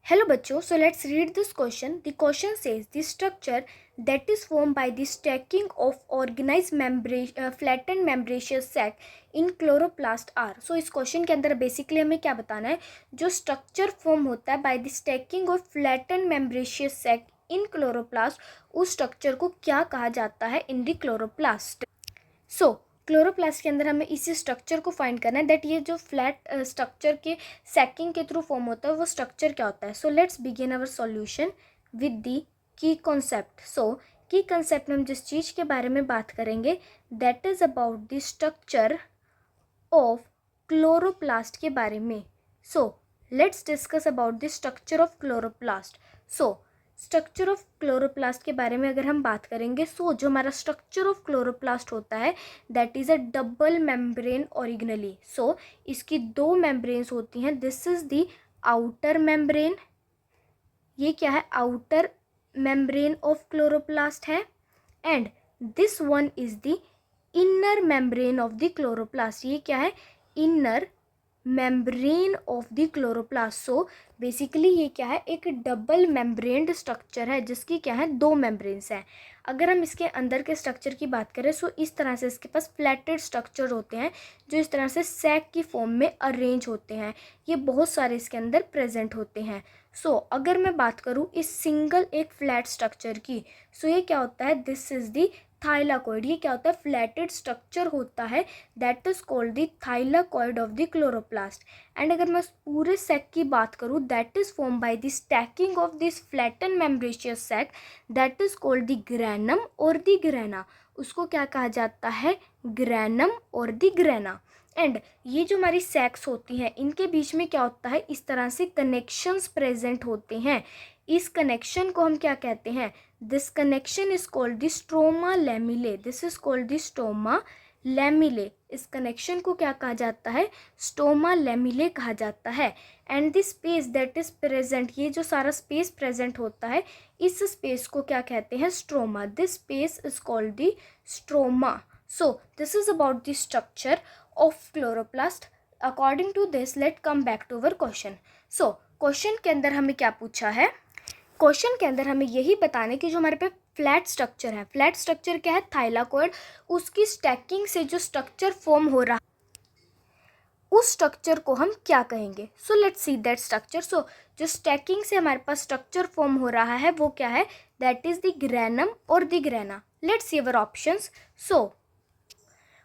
Hello बच्चों, so let's read this question. The question says the structure that is formed by the stacking of organized flattened membraneous sac in chloroplast are. So इस question के अंदर basically हमें क्या बताना है, जो structure form होता है by the stacking of flattened membranous sac in chloroplast, उस स्ट्रक्चर को क्या कहा जाता है in the chloroplast. So chloroplast के अंदर हमें इसी स्ट्रक्चर को फाइंड करना है दैट ये जो फ्लैट स्ट्रक्चर के सैकिंग के थ्रू फॉर्म होता है वो स्ट्रक्चर क्या होता है. So let's begin our solution with the key concept. So key concept में हम जिस चीज़ के बारे में बात करेंगे that is about the structure of chloroplast के बारे में. So let's discuss about the structure of chloroplast. So structure of chloroplast के बारे में अगर हम बात करेंगे, सो जो हमारा स्ट्रक्चर ऑफ क्लोरोप्लास्ट होता है that is a double membrane originally. So इसकी दो मेम्ब्रेन्स होती हैं. This is the outer membrane. ये क्या है, आउटर मेम्ब्रेन ऑफ क्लोरोप्लास्ट है. And this one is the inner membrane of the chloroplast. ये क्या है, inner membrane of the chloroplast. So basically ये क्या है, एक डबल मेम्ब्रेन्ड स्ट्रक्चर है जिसकी क्या है, दो मेम्ब्रेन्स हैं. अगर हम इसके अंदर के स्ट्रक्चर की बात करें, सो इस तरह से इसके पास फ्लैटेड स्ट्रक्चर होते हैं जो इस तरह से सैक की फॉर्म में अरेंज होते हैं. ये बहुत सारे इसके अंदर प्रेजेंट होते हैं. सो अगर मैं बात करूँ इस सिंगल एक फ्लैट स्ट्रक्चर की, सो ये क्या होता है, दिस इज़ दी थाइलाकॉइड. ये क्या होता है, फ्लैटेड स्ट्रक्चर होता है that is called the thylakoid of the chloroplast. And अगर मैं पूरे सैक की बात करूँ that is form by the stacking of this flatten membranous sac that is called the granum और द ग्रेना. उसको क्या कहा जाता है, ग्रैनम और द ग्रेना. एंड ये जो हमारी सैक्स होती हैं इनके बीच में क्या होता है, इस तरह से कनेक्शंस प्रेजेंट होते हैं. इस कनेक्शन को हम क्या कहते हैं, this connection is called the stroma lamellae. This is called the stoma lamellae. इस कनेक्शन को क्या कहा जाता है, स्टोमा लैमिले कहा जाता है. And this space that is present, ये जो सारा स्पेस प्रेजेंट होता है इस स्पेस को क्या कहते हैं, stroma. This space is called the stroma. So this is about the structure of chloroplast. According to this let come back to our question. So question के अंदर हमें क्या पूछा है, क्वेश्चन के अंदर हमें यही बताना है कि जो हमारे पे फ्लैट स्ट्रक्चर है, फ्लैट स्ट्रक्चर क्या है, थाइलाकॉइड, उसकी स्टैकिंग से जो स्ट्रक्चर फॉर्म हो रहा उस स्ट्रक्चर को हम क्या कहेंगे. So let's see that structure. So जो स्टैकिंग से हमारे पास स्ट्रक्चर फॉर्म हो रहा है वो क्या है, दैट इज द ग्रैनम और the grana. Let's see our options. So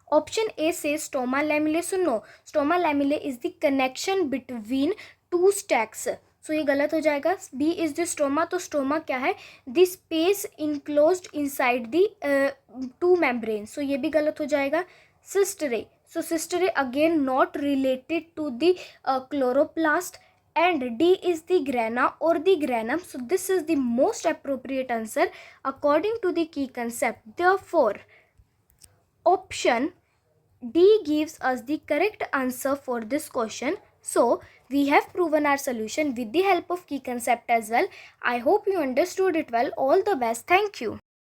option A से stoma lamellae. So no, stoma lamellae is the connection between two stacks. So ये गलत हो जाएगा. B is the stoma. तो स्टोमा क्या है, the space enclosed inside the two membrane. So ये भी गलत हो जाएगा. Cisternae. So cisternae again not related to the chloroplast. And D is the grana और the granum. So this is the most appropriate answer according to the key concept. Therefore option D gives us the correct answer for this question. So we have proven our solution with the help of key concept as well. I hope you understood it well. All the best. Thank you.